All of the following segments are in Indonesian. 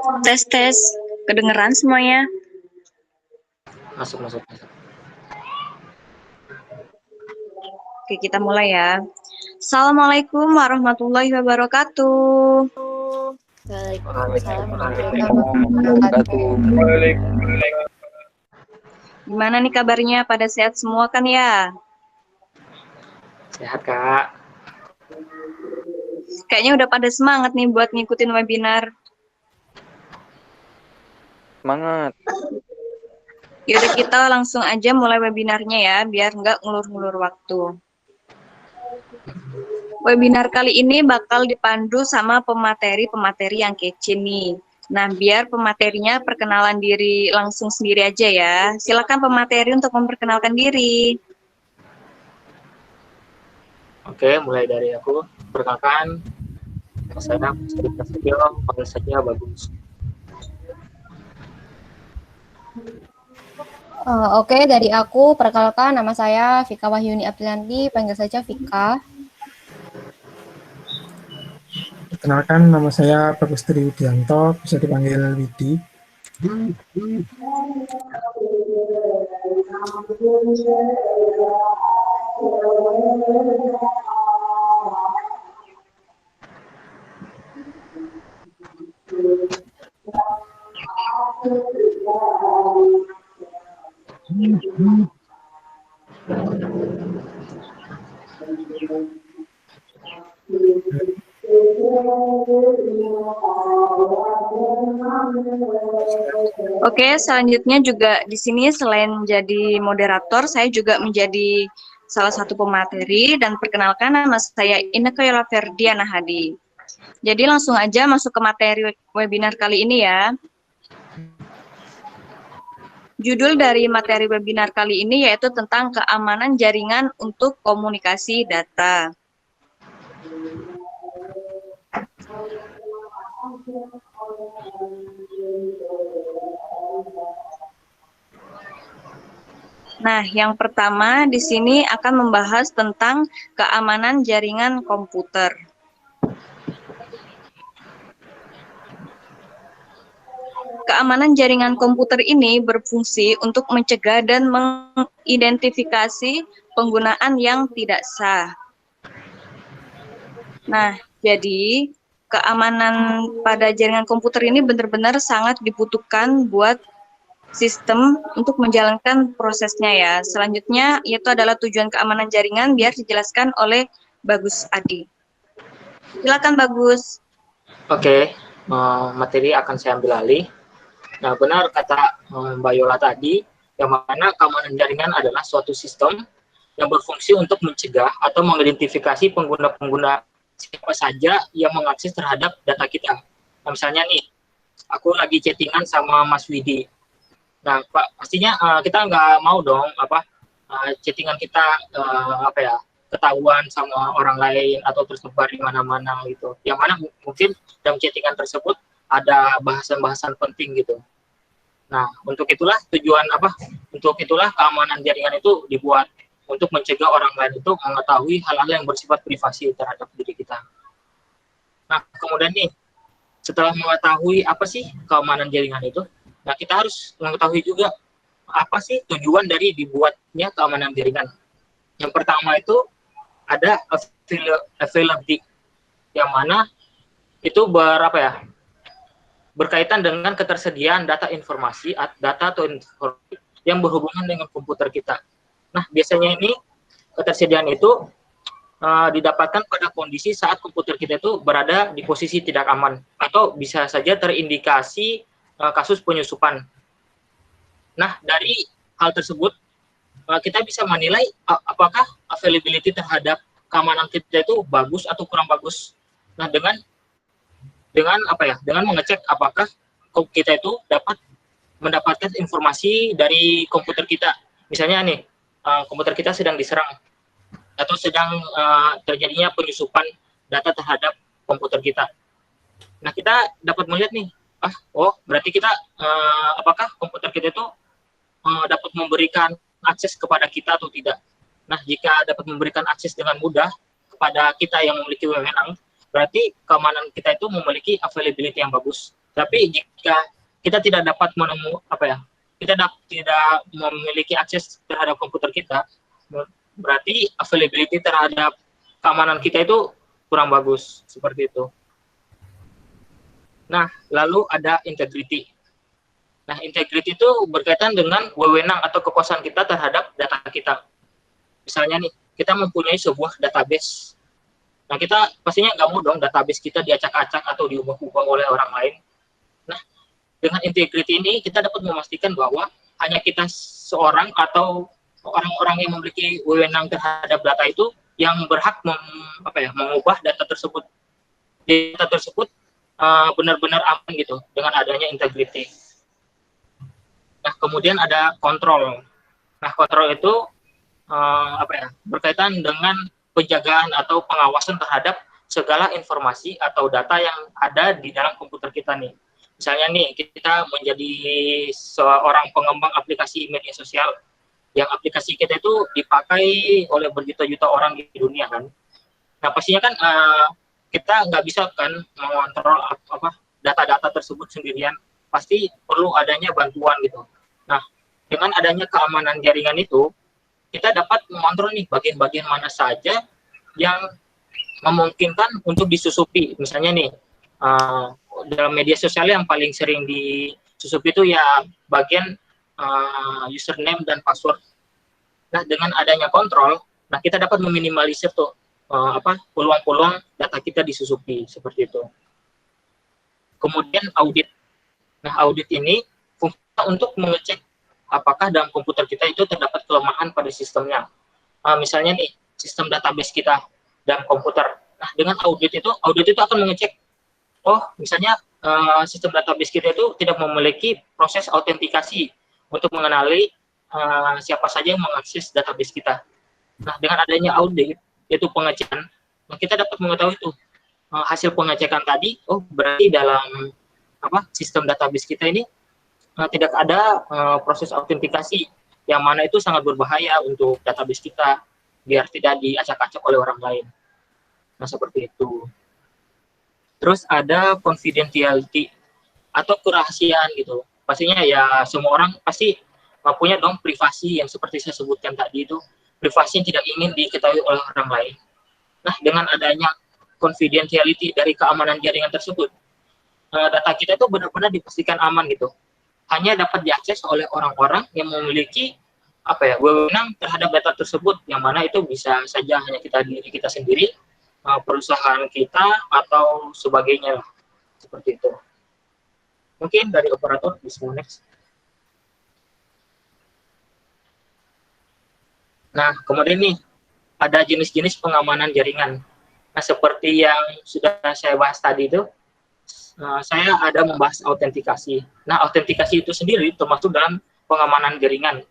Tes tes, kedengeran semuanya? Masuk. Oke, kita mulai ya. Assalamualaikum warahmatullahi wabarakatuh. Waalaikumsalam warahmatullahi wabarakatuh. Gimana nih kabarnya? Pada sehat semua kan ya? Sehat, Kak. Kayaknya udah pada semangat nih buat ngikutin webinar. Semangat. Yaudah kita langsung aja mulai webinarnya ya, biar nggak ngulur-ngulur waktu. Webinar kali ini bakal dipandu sama pemateri-pemateri yang kece nih. Nah, biar pematerinya perkenalan diri langsung sendiri aja ya. Silakan pemateri untuk memperkenalkan diri. Oke, mulai dari aku. Perkenalkan, saya Sri Prasetyo, panggil saja Bagus. Oke, dari aku, perkenalkan nama saya Vika Wahyuni Aprilanti, panggil saja Vika. Perkenalkan, nama saya Bagus Tri Widianto, bisa dipanggil Widi. Oke, selanjutnya juga di sini selain menjadi moderator, saya juga menjadi salah satu pemateri dan perkenalkan nama saya Inneke Yola Ferdiana Hadi. Jadi langsung aja masuk ke materi webinar kali ini ya. Judul dari materi webinar kali ini yaitu tentang keamanan jaringan untuk komunikasi data. Nah, yang pertama di sini akan membahas tentang keamanan jaringan komputer. Keamanan jaringan komputer ini berfungsi untuk mencegah dan mengidentifikasi penggunaan yang tidak sah. Nah, jadi keamanan pada jaringan komputer ini benar-benar sangat dibutuhkan buat sistem untuk menjalankan prosesnya ya. Selanjutnya yaitu adalah tujuan keamanan jaringan biar dijelaskan oleh Bagus Adi. Silakan Bagus. Oke, materi akan saya ambil alih. Nah, benar kata Mbak Yola tadi, yang mana keamanan jaringan adalah suatu sistem yang berfungsi untuk mencegah atau mengidentifikasi pengguna-pengguna siapa saja yang mengakses terhadap data kita. Nah, misalnya nih, aku lagi chattingan sama Mas Widi. Nah, Pak, pastinya kita nggak mau dong chattingan kita ketahuan sama orang lain atau tersebar di mana-mana gitu. Yang mana mungkin dalam chattingan tersebut ada bahasan-bahasan penting gitu. Nah, untuk itulah keamanan jaringan itu dibuat untuk mencegah orang lain itu mengetahui hal-hal yang bersifat privasi terhadap diri kita. Nah, kemudian nih, setelah mengetahui apa sih keamanan jaringan itu, nah kita harus mengetahui juga apa sih tujuan dari dibuatnya keamanan jaringan. Yang pertama itu ada availability, yang mana itu berkaitan dengan ketersediaan data atau informasi yang berhubungan dengan komputer kita. Nah, biasanya ini ketersediaan itu didapatkan pada kondisi saat komputer kita itu berada di posisi tidak aman atau bisa saja terindikasi kasus penyusupan. Nah, dari hal tersebut kita bisa menilai apakah availability terhadap keamanan kita itu bagus atau kurang bagus. Nah, dengan mengecek apakah kita itu dapat mendapatkan informasi dari komputer kita. Misalnya nih, komputer kita sedang diserang atau sedang terjadinya penyusupan data terhadap komputer kita. Nah, kita dapat melihat nih, berarti kita apakah komputer kita itu dapat memberikan akses kepada kita atau tidak. Nah, jika dapat memberikan akses dengan mudah kepada kita yang memiliki wewenang, berarti keamanan kita itu memiliki availability yang bagus Tapi jika kita tidak dapat tidak memiliki akses terhadap komputer kita, berarti availability terhadap keamanan kita itu kurang bagus, seperti itu. Nah, lalu ada integrity. Nah, integrity itu berkaitan dengan wewenang atau kekuasaan kita terhadap data kita. Misalnya nih, kita mempunyai sebuah database. Nah, kita pastinya nggak mau dong database kita diacak-acak atau diubah-ubah oleh orang lain. Nah, dengan integrity ini kita dapat memastikan bahwa hanya kita seorang atau orang-orang yang memiliki wewenang terhadap data itu yang berhak mengubah data tersebut. Data tersebut benar-benar aman gitu dengan adanya integrity. Nah, kemudian ada kontrol. Nah, kontrol itu berkaitan dengan penjagaan atau pengawasan terhadap segala informasi atau data yang ada di dalam komputer kita nih. Misalnya nih, kita menjadi seorang pengembang aplikasi media sosial, yang aplikasi kita itu dipakai oleh berjuta-juta orang di dunia kan. Nah, pastinya kan kita nggak bisa kan mengontrol data-data tersebut sendirian, pasti perlu adanya bantuan gitu. Nah, dengan adanya keamanan jaringan itu, kita dapat mengontrol nih bagian-bagian mana saja yang memungkinkan untuk disusupi. Misalnya nih, dalam media sosial yang paling sering disusupi itu ya bagian username dan password. Nah, dengan adanya kontrol, nah kita dapat meminimalisir tuh peluang-peluang data kita disusupi, seperti itu. Kemudian audit. Nah, audit ini fungsinya untuk mengecek apakah dalam komputer kita itu terdapat kelemahan pada sistemnya. Misalnya nih, sistem database kita dalam komputer. Nah, dengan audit itu akan mengecek, misalnya sistem database kita itu tidak memiliki proses autentikasi untuk mengenali siapa saja yang mengakses database kita. Nah, dengan adanya audit, yaitu pengecekan, kita dapat mengetahui itu hasil pengecekan tadi, berarti dalam sistem database kita ini tidak ada proses autentikasi, yang mana itu sangat berbahaya untuk database kita, biar tidak diacak-acak oleh orang lain. Nah, seperti itu. Terus ada confidentiality atau kerahasiaan gitu. Pastinya ya semua orang pasti punya dong privasi yang seperti saya sebutkan tadi itu, privasi yang tidak ingin diketahui oleh orang lain. Nah, dengan adanya confidentiality dari keamanan jaringan tersebut, data kita itu benar-benar dipastikan aman gitu. Hanya dapat diakses oleh orang-orang yang memiliki wewenang terhadap data tersebut, yang mana itu bisa saja hanya diri kita sendiri, perusahaan kita, atau sebagainya lah. Seperti itu. Mungkin dari operator bisa next. Nah, kemudian nih, ada jenis-jenis pengamanan jaringan. Nah, seperti yang sudah saya bahas tadi itu, saya ada membahas autentikasi. Nah, autentikasi itu sendiri termasuk dalam pengamanan jaringan,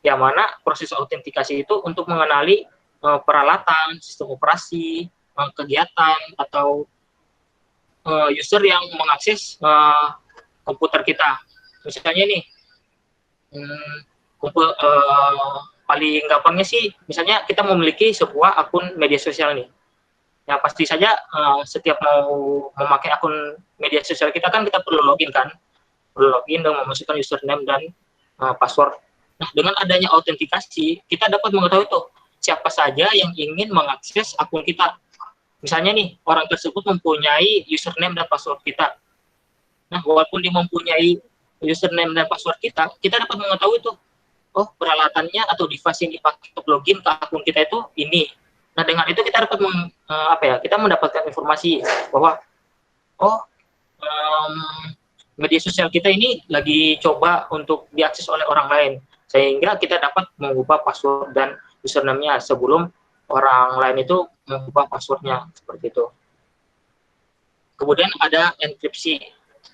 yang mana proses autentikasi itu untuk mengenali peralatan, sistem operasi, kegiatan, atau user yang mengakses komputer kita. Misalnya nih, paling gampangnya sih, misalnya kita memiliki sebuah akun media sosial nih. Ya pasti saja setiap mau memakai akun media sosial kita kan kita perlu login kan, perlu login dan memasukkan username dan password. Nah, dengan adanya autentikasi, kita dapat mengetahui tuh siapa saja yang ingin mengakses akun kita. Misalnya nih, orang tersebut mempunyai username dan password kita. Nah, walaupun dia mempunyai username dan password kita dapat mengetahui tuh, peralatannya atau device yang dipakai untuk login ke akun kita itu ini. Nah, dengan itu kita dapat kita mendapatkan informasi bahwa media sosial kita ini lagi coba untuk diakses oleh orang lain, sehingga kita dapat mengubah password dan username-nya sebelum orang lain itu mengubah password-nya, seperti itu. Kemudian ada enkripsi.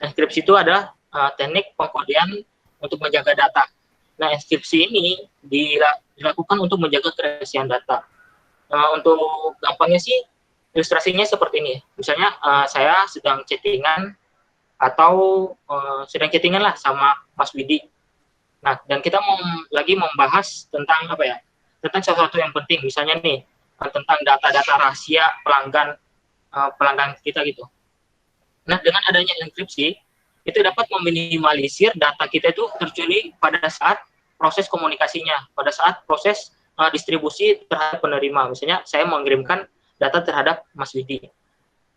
Enkripsi itu adalah teknik pengkodean untuk menjaga data. Nah, enkripsi ini dilakukan untuk menjaga kerahasiaan data. Untuk gampangnya sih, ilustrasinya seperti ini. Misalnya saya sedang chattingan atau sedang chattingan lah sama Mas Widi. Nah, dan kita lagi membahas tentang tentang sesuatu yang penting. Misalnya nih, tentang data-data rahasia pelanggan kita gitu. Nah, dengan adanya enkripsi, itu dapat meminimalisir data kita itu tercuri pada saat proses komunikasinya, pada saat proses distribusi terhadap penerima. Misalnya saya mengirimkan data terhadap Mas Widi.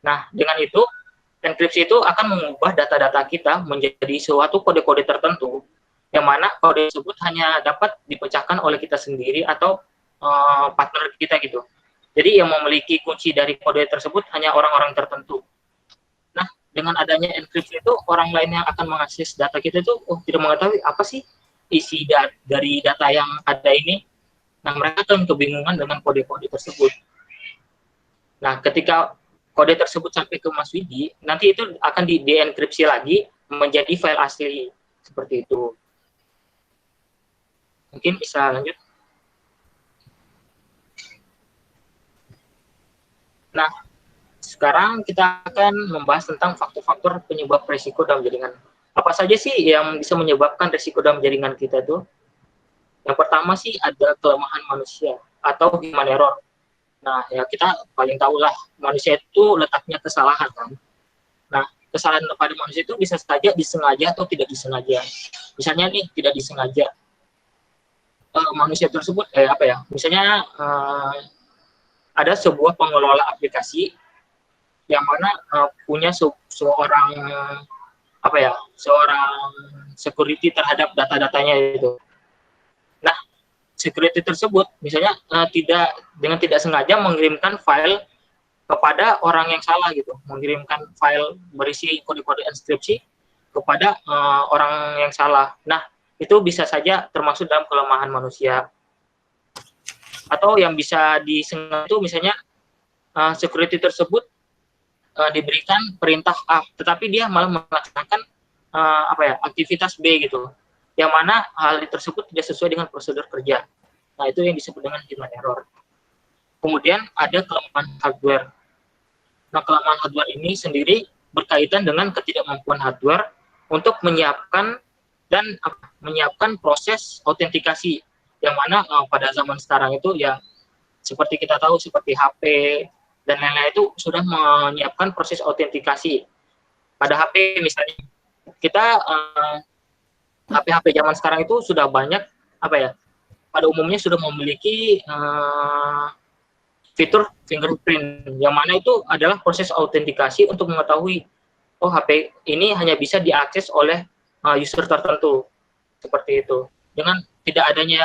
Nah, dengan itu enkripsi itu akan mengubah data-data kita menjadi suatu kode-kode tertentu, yang mana kode tersebut hanya dapat dipecahkan oleh kita sendiri atau partner kita gitu. Jadi yang memiliki kunci dari kode tersebut hanya orang-orang tertentu. Nah, dengan adanya enkripsi itu, orang lain yang akan mengakses data kita itu tidak mengetahui apa sih isi dari data yang ada ini. Nah, mereka akan kebingungan dengan kode-kode tersebut. Nah, ketika kode tersebut sampai ke Mas Widi, nanti itu akan dienkripsi lagi menjadi file asli. Seperti itu. Mungkin bisa lanjut. Nah, sekarang kita akan membahas tentang faktor-faktor penyebab risiko dalam jaringan. Apa saja sih yang bisa menyebabkan risiko dalam jaringan kita tuh? Yang pertama sih ada kelemahan manusia atau human error. Nah, ya kita paling tahu lah, manusia itu letaknya kesalahan kan. Nah, kesalahan pada manusia itu bisa saja disengaja atau tidak disengaja. Misalnya nih, tidak disengaja. Manusia tersebut, misalnya ada sebuah pengelola aplikasi yang mana punya seorang security terhadap data-datanya itu. Nah, security tersebut misalnya tidak sengaja mengirimkan file kepada orang yang salah gitu, mengirimkan file berisi kode-kode enkripsi kepada orang yang salah. Nah, itu bisa saja termasuk dalam kelemahan manusia. Atau yang bisa disengaja itu misalnya security tersebut diberikan perintah A, tetapi dia malah melaksanakan aktivitas B gitu, yang mana hal tersebut tidak sesuai dengan prosedur kerja. Nah, itu yang disebut dengan human error. Kemudian ada kelemahan hardware. Nah, kelemahan hardware ini sendiri berkaitan dengan ketidakmampuan hardware untuk menyiapkan proses autentikasi, yang mana pada zaman sekarang itu ya seperti kita tahu seperti HP dan lain-lain itu sudah menyiapkan proses autentikasi. Pada HP misalnya kita HP-HP zaman sekarang itu sudah banyak pada umumnya sudah memiliki fitur fingerprint, yang mana itu adalah proses autentikasi untuk mengetahui HP ini hanya bisa diakses oleh user tertentu, seperti itu. Dengan tidak adanya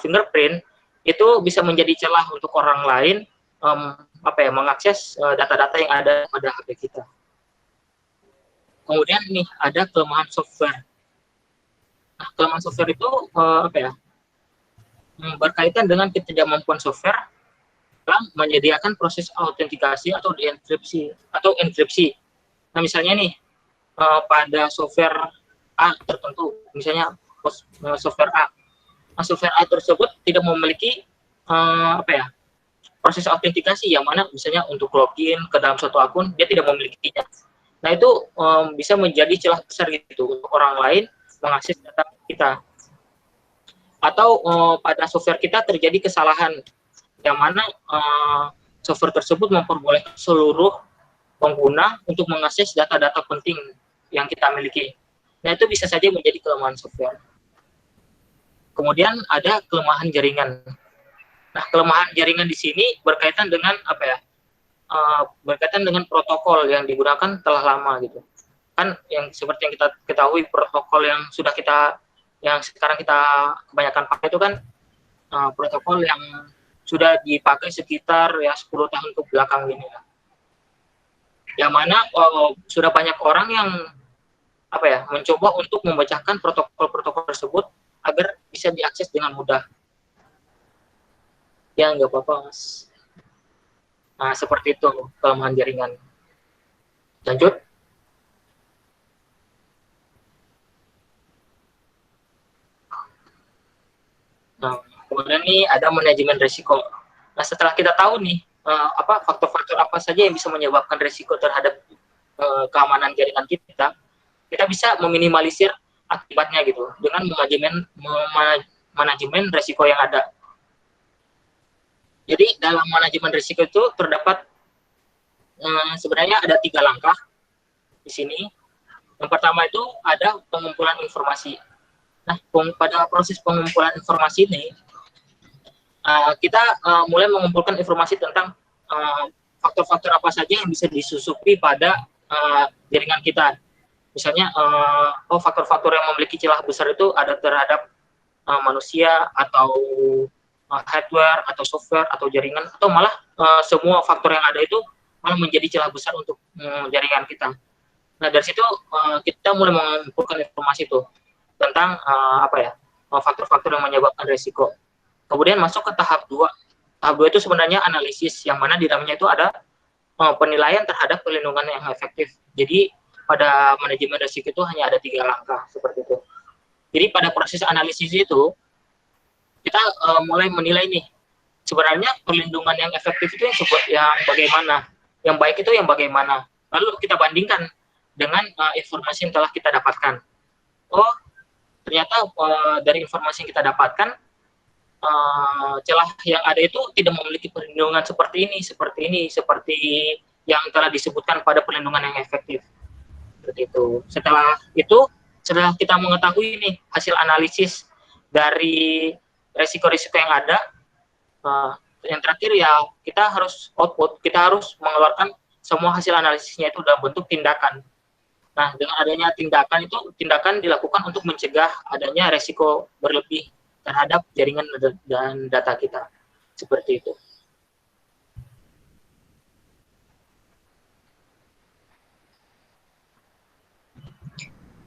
fingerprint, itu bisa menjadi celah untuk orang lain mengakses data-data yang ada pada HP kita. Kemudian nih ada kelemahan software. Nah, kelemahan software itu berkaitan dengan ketidakmampuan software dalam menyediakan proses autentikasi atau enkripsi. Nah, misalnya nih pada software A tertentu, misalnya software A. Nah, software A tersebut tidak memiliki proses autentikasi, yang mana misalnya untuk login ke dalam suatu akun dia tidak memilikinya. Nah, itu bisa menjadi celah besar gitu untuk orang lain mengakses data kita. Atau pada software kita terjadi kesalahan, yang mana software tersebut memperbolehkan seluruh pengguna untuk mengakses data-data penting yang kita miliki. Nah, itu bisa saja menjadi kelemahan software. Kemudian ada kelemahan jaringan. Nah, kelemahan jaringan di sini berkaitan dengan berkaitan dengan protokol yang digunakan telah lama gitu. Kan yang seperti yang kita ketahui, protokol yang sekarang kita kebanyakan pakai itu kan protokol yang sudah dipakai sekitar 10 tahun ke belakang ini. Yang mana sudah banyak orang yang mencoba untuk memecahkan protokol-protokol tersebut agar bisa diakses dengan mudah. Ya, nggak apa-apa, Mas. Nah, seperti itu kelemahan jaringan. Lanjut. Nah, kemudian nih ada manajemen risiko. Nah, setelah kita tahu nih faktor-faktor apa saja yang bisa menyebabkan risiko terhadap keamanan jaringan kita bisa meminimalisir akibatnya gitu dengan manajemen risiko yang ada. Jadi dalam manajemen risiko itu terdapat sebenarnya ada 3 langkah di sini. Yang pertama itu ada pengumpulan informasi. Nah, pada proses pengumpulan informasi ini, kita mulai mengumpulkan informasi tentang faktor-faktor apa saja yang bisa disusupi pada jaringan kita. Misalnya, faktor-faktor yang memiliki celah besar itu ada terhadap manusia atau hardware atau software atau jaringan, atau malah semua faktor yang ada itu malah menjadi celah besar untuk jaringan kita. Nah, dari situ kita mulai mengumpulkan informasi itu tentang faktor-faktor yang menyebabkan risiko. Kemudian masuk ke tahap 2. Tahap 2 itu sebenarnya analisis, yang mana di dalamnya itu ada penilaian terhadap perlindungan yang efektif. Jadi pada manajemen risiko itu hanya ada 3 langkah seperti itu. Jadi pada proses analisis itu kita mulai menilai nih, sebenarnya perlindungan yang efektif itu yang bagaimana, yang baik itu yang bagaimana. Lalu kita bandingkan dengan informasi yang telah kita dapatkan. Oh, ternyata dari informasi yang kita dapatkan, celah yang ada itu tidak memiliki perlindungan seperti yang telah disebutkan pada perlindungan yang efektif. Seperti itu. Setelah kita mengetahui ini hasil analisis dari resiko-risiko yang ada, yang terakhir ya kita harus output, kita harus mengeluarkan semua hasil analisisnya itu dalam bentuk tindakan. Nah, dengan adanya tindakan dilakukan untuk mencegah adanya resiko berlebih terhadap jaringan dan data kita. Seperti itu.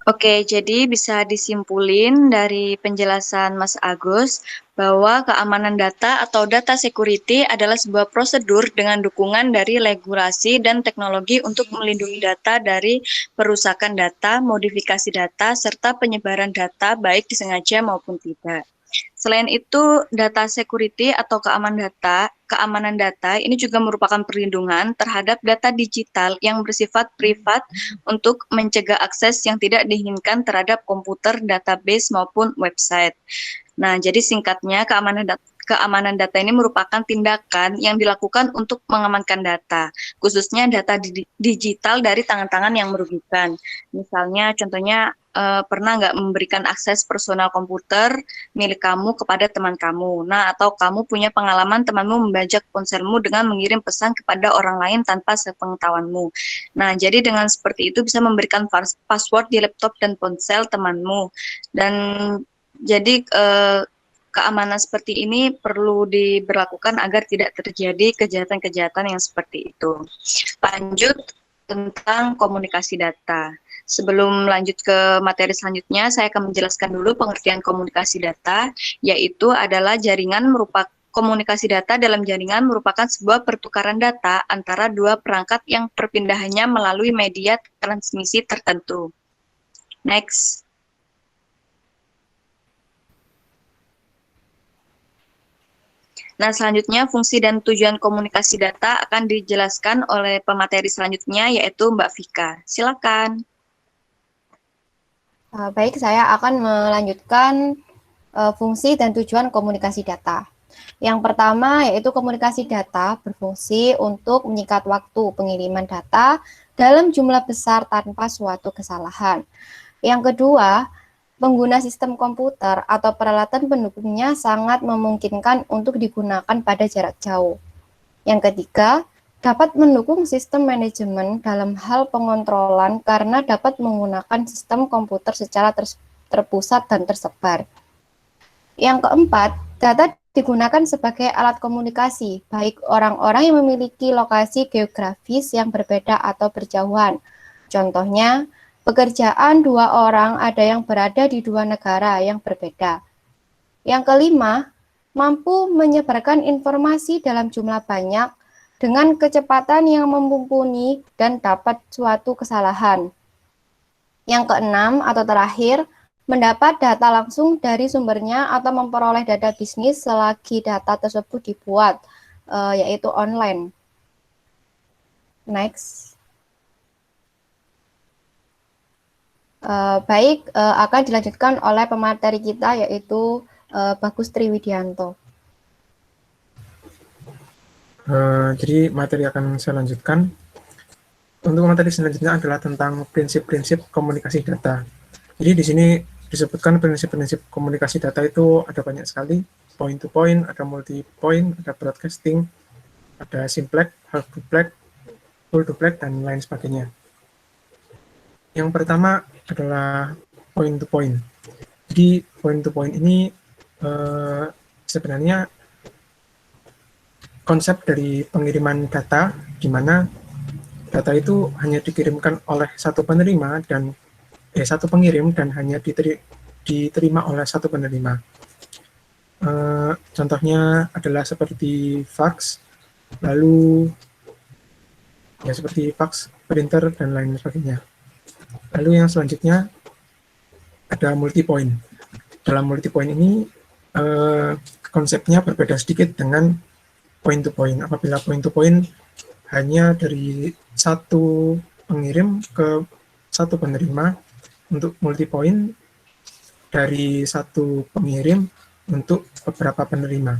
Oke, jadi bisa disimpulin dari penjelasan Mas Agus bahwa keamanan data atau data security adalah sebuah prosedur dengan dukungan dari regulasi dan teknologi untuk melindungi data dari perusakan data, modifikasi data, serta penyebaran data baik disengaja maupun tidak. Selain itu, data security atau keamanan data ini juga merupakan perlindungan terhadap data digital yang bersifat privat untuk mencegah akses yang tidak diinginkan terhadap komputer, database maupun website. Nah, jadi singkatnya keamanan data ini merupakan tindakan yang dilakukan untuk mengamankan data, khususnya data digital dari tangan-tangan yang merugikan. Misalnya, contohnya pernah nggak memberikan akses personal komputer milik kamu kepada teman kamu. Nah, atau kamu punya pengalaman temanmu membajak ponselmu dengan mengirim pesan kepada orang lain tanpa sepengetahuanmu. Nah, jadi dengan seperti itu bisa memberikan password di laptop dan ponsel temanmu. Dan jadi keamanan seperti ini perlu diberlakukan agar tidak terjadi kejahatan-kejahatan yang seperti itu. Lanjut tentang komunikasi data. Sebelum lanjut ke materi selanjutnya, saya akan menjelaskan dulu pengertian komunikasi data, yaitu adalah komunikasi data dalam jaringan merupakan sebuah pertukaran data antara dua perangkat yang perpindahannya melalui media transmisi tertentu. Next. Nah, selanjutnya fungsi dan tujuan komunikasi data akan dijelaskan oleh pemateri selanjutnya, yaitu Mbak Vika. Silakan. Baik, saya akan melanjutkan fungsi dan tujuan komunikasi data. Yang pertama yaitu komunikasi data berfungsi untuk menyingkat waktu pengiriman data dalam jumlah besar tanpa suatu kesalahan. Yang kedua, pengguna sistem komputer atau peralatan pendukungnya sangat memungkinkan untuk digunakan pada jarak jauh. Yang ketiga, dapat mendukung sistem manajemen dalam hal pengontrolan karena dapat menggunakan sistem komputer secara terpusat dan tersebar. Yang keempat, data digunakan sebagai alat komunikasi, baik orang-orang yang memiliki lokasi geografis yang berbeda atau berjauhan. Contohnya, pekerjaan dua orang ada yang berada di dua negara yang berbeda. Yang kelima, mampu menyebarkan informasi dalam jumlah banyak dengan kecepatan yang mumpuni dan dapat suatu kesalahan. Yang keenam atau terakhir, mendapat data langsung dari sumbernya atau memperoleh data bisnis selagi data tersebut dibuat, yaitu online. Next. Akan dilanjutkan oleh pemateri kita, yaitu Bagus Triwidianto. Jadi materi akan saya lanjutkan. untuk materi selanjutnya adalah tentang prinsip-prinsip komunikasi data. Jadi di sini disebutkan prinsip-prinsip komunikasi data itu ada banyak sekali, point to point, ada multi point, ada broadcasting, ada simplex, half duplex, full duplex, dan lain sebagainya. Yang pertama adalah point to point. Jadi point to point ini sebenarnya konsep dari pengiriman data, di mana data itu hanya dikirimkan oleh satu penerima dan satu pengirim dan hanya diterima oleh satu penerima. Contohnya adalah seperti fax, lalu ya seperti fax, printer, dan lain sebagainya. Lalu yang selanjutnya ada multi point. Dalam multi point ini konsepnya berbeda sedikit dengan point to point. Apabila point to point hanya dari satu pengirim ke satu penerima, untuk multi point dari satu pengirim untuk beberapa penerima.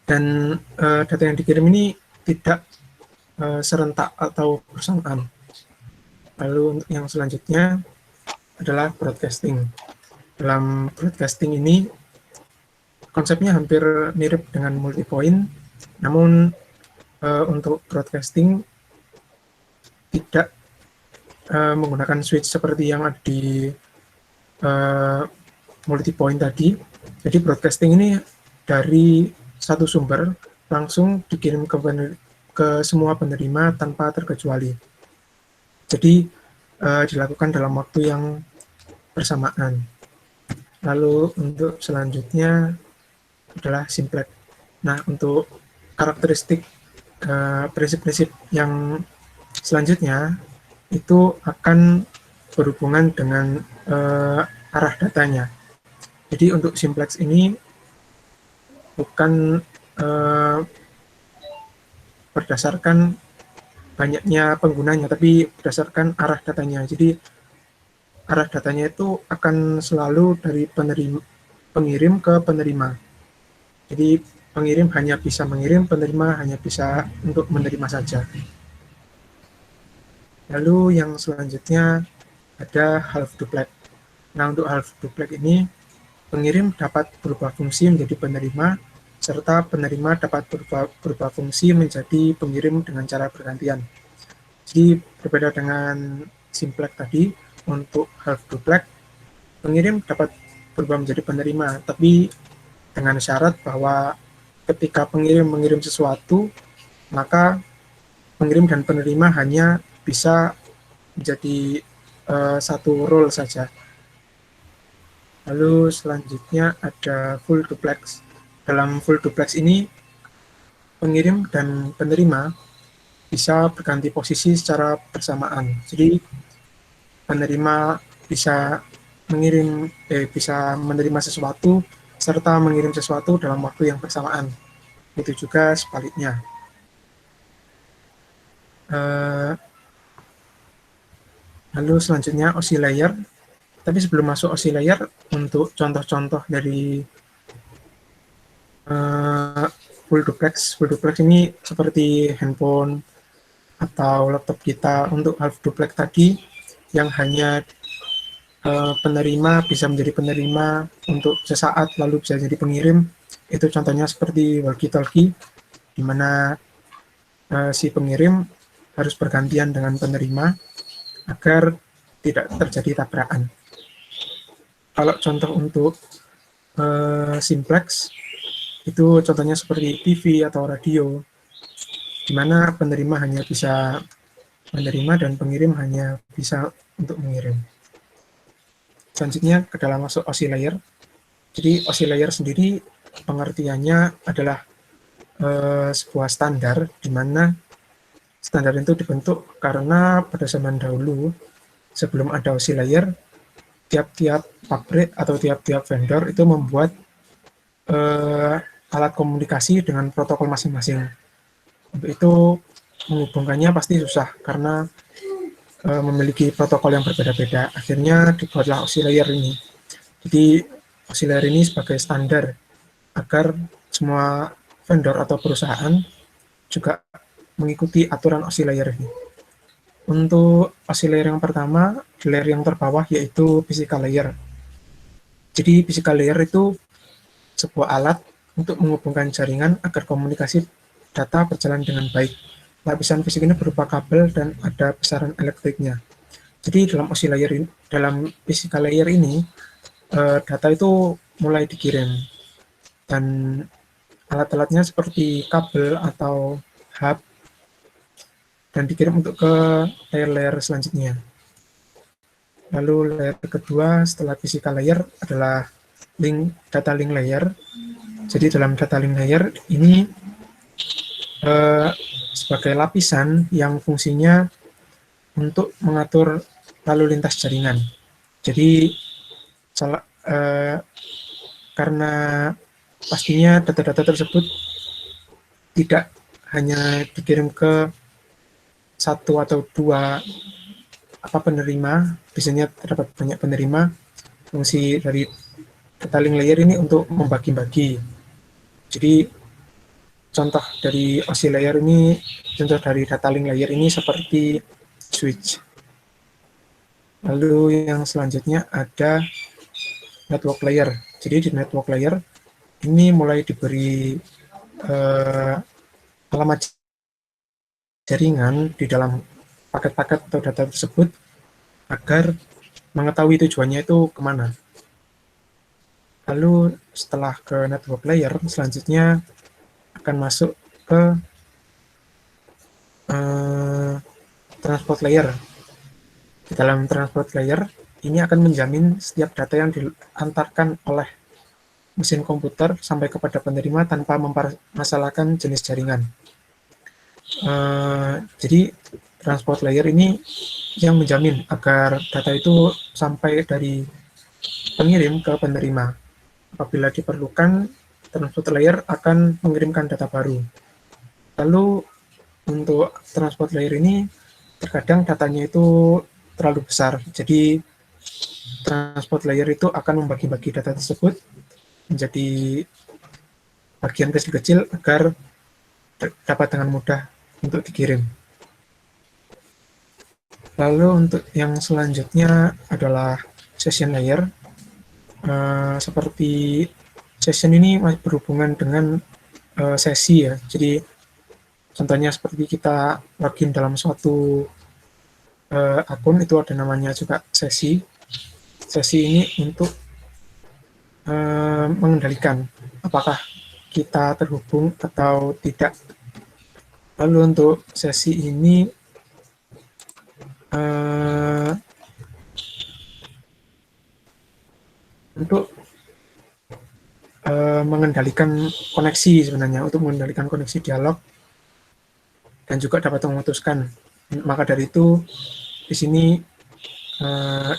Dan data yang dikirim ini tidak serentak atau bersamaan. Lalu untuk yang selanjutnya adalah broadcasting. Dalam broadcasting ini konsepnya hampir mirip dengan multi point, namun untuk broadcasting tidak menggunakan switch seperti yang ada di multi point tadi. Jadi broadcasting ini dari satu sumber langsung dikirim ke semua penerima tanpa terkecuali. Jadi dilakukan dalam waktu yang bersamaan. Lalu untuk selanjutnya adalah simplex. Nah, untuk karakteristik prinsip-prinsip yang selanjutnya itu akan berhubungan dengan arah datanya. Jadi untuk simplex ini bukan berdasarkan banyaknya penggunanya, tapi berdasarkan arah datanya. Jadi arah datanya itu akan selalu dari pengirim ke penerima. Jadi pengirim hanya bisa mengirim, penerima hanya bisa untuk menerima saja. Lalu yang selanjutnya ada half duplex. Nah, untuk half duplex ini pengirim dapat berubah fungsi menjadi penerima, serta penerima dapat berubah fungsi menjadi pengirim dengan cara bergantian. Jadi berbeda dengan simplex tadi, untuk half duplex pengirim dapat berubah menjadi penerima, tapi dengan syarat bahwa ketika pengirim mengirim sesuatu, maka pengirim dan penerima hanya bisa menjadi satu role saja. Lalu selanjutnya ada full duplex. Dalam full duplex ini, pengirim dan penerima bisa berganti posisi secara bersamaan. Jadi penerima bisa bisa menerima sesuatu serta mengirim sesuatu dalam waktu yang bersamaan. Itu juga sebaliknya. Lalu selanjutnya OSI layer. Tapi sebelum masuk OSI layer, untuk contoh-contoh dari full duplex ini seperti handphone atau laptop kita. Untuk half duplex tadi yang hanya penerima bisa menjadi penerima untuk sesaat lalu bisa jadi pengirim, itu contohnya seperti walkie-talkie, di mana si pengirim harus bergantian dengan penerima agar tidak terjadi tabrakan. Kalau contoh untuk simplex, itu contohnya seperti TV atau radio, di mana penerima hanya bisa menerima dan pengirim hanya bisa untuk mengirim. Selanjutnya ke dalam masuk OSI layer. Jadi OSI layer sendiri pengertiannya adalah sebuah standar, di mana standar itu dibentuk karena pada zaman dahulu sebelum ada OSI layer, tiap-tiap pabrik atau tiap-tiap vendor itu membuat alat komunikasi dengan protokol masing-masing. Untuk itu menghubungkannya pasti susah karena memiliki protokol yang berbeda-beda. Akhirnya dibuatlah OSI layer ini. Jadi OSI layer ini sebagai standar agar semua vendor atau perusahaan juga mengikuti aturan OSI layer ini. Untuk OSI layer yang pertama, di layer yang terbawah yaitu physical layer. Jadi physical layer itu sebuah alat untuk menghubungkan jaringan agar komunikasi data berjalan dengan baik. Lapisan fisik ini berupa kabel dan ada besaran elektriknya. Jadi dalam OSI layer ini, dalam physical layer ini, data itu mulai dikirim dan alat-alatnya seperti kabel atau hub dan dikirim untuk ke layer-layer selanjutnya. Lalu layer kedua setelah physical layer adalah data link layer. Jadi dalam data link layer ini sebagai lapisan yang fungsinya untuk mengatur lalu lintas jaringan. Jadi karena pastinya data-data tersebut tidak hanya dikirim ke satu atau dua penerima, biasanya terdapat banyak penerima. Fungsi dari data link layer ini untuk membagi-bagi. Jadi contoh dari OSI layer ini, contoh dari data link layer ini seperti switch. Lalu yang selanjutnya ada network layer. Jadi di network layer ini mulai diberi alamat jaringan di dalam paket-paket atau data tersebut agar mengetahui tujuannya itu kemana. Lalu setelah ke network layer, selanjutnya akan masuk ke transport layer. Di dalam transport layer, ini akan menjamin setiap data yang diantarkan oleh mesin komputer sampai kepada penerima tanpa mempermasalahkan jenis jaringan. Jadi transport layer ini yang menjamin agar data itu sampai dari pengirim ke penerima. Apabila diperlukan, transport layer akan mengirimkan data baru. Lalu untuk transport layer ini terkadang datanya itu terlalu besar. Jadi transport layer itu akan membagi-bagi data tersebut menjadi bagian kecil-kecil agar dapat dengan mudah untuk dikirim. Lalu untuk yang selanjutnya adalah session layer. Seperti session ini masih berhubungan dengan sesi ya. Jadi contohnya seperti kita login dalam suatu akun, itu ada namanya juga sesi. Sesi ini untuk mengendalikan apakah kita terhubung atau tidak. Lalu untuk sesi ini untuk mengendalikan koneksi sebenarnya, untuk mengendalikan koneksi dialog dan juga dapat memutuskan. Maka dari itu di sini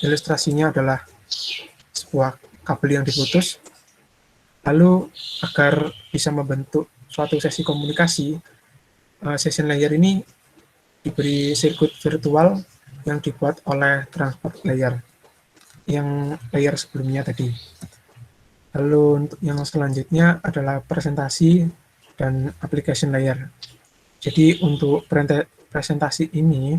ilustrasinya adalah sebuah kabel yang diputus. Lalu agar bisa membentuk suatu sesi komunikasi, session layer ini diberi sirkuit virtual yang dibuat oleh transport layer, yang layer sebelumnya tadi. Lalu untuk yang selanjutnya adalah presentasi dan application layer. Jadi untuk presentasi ini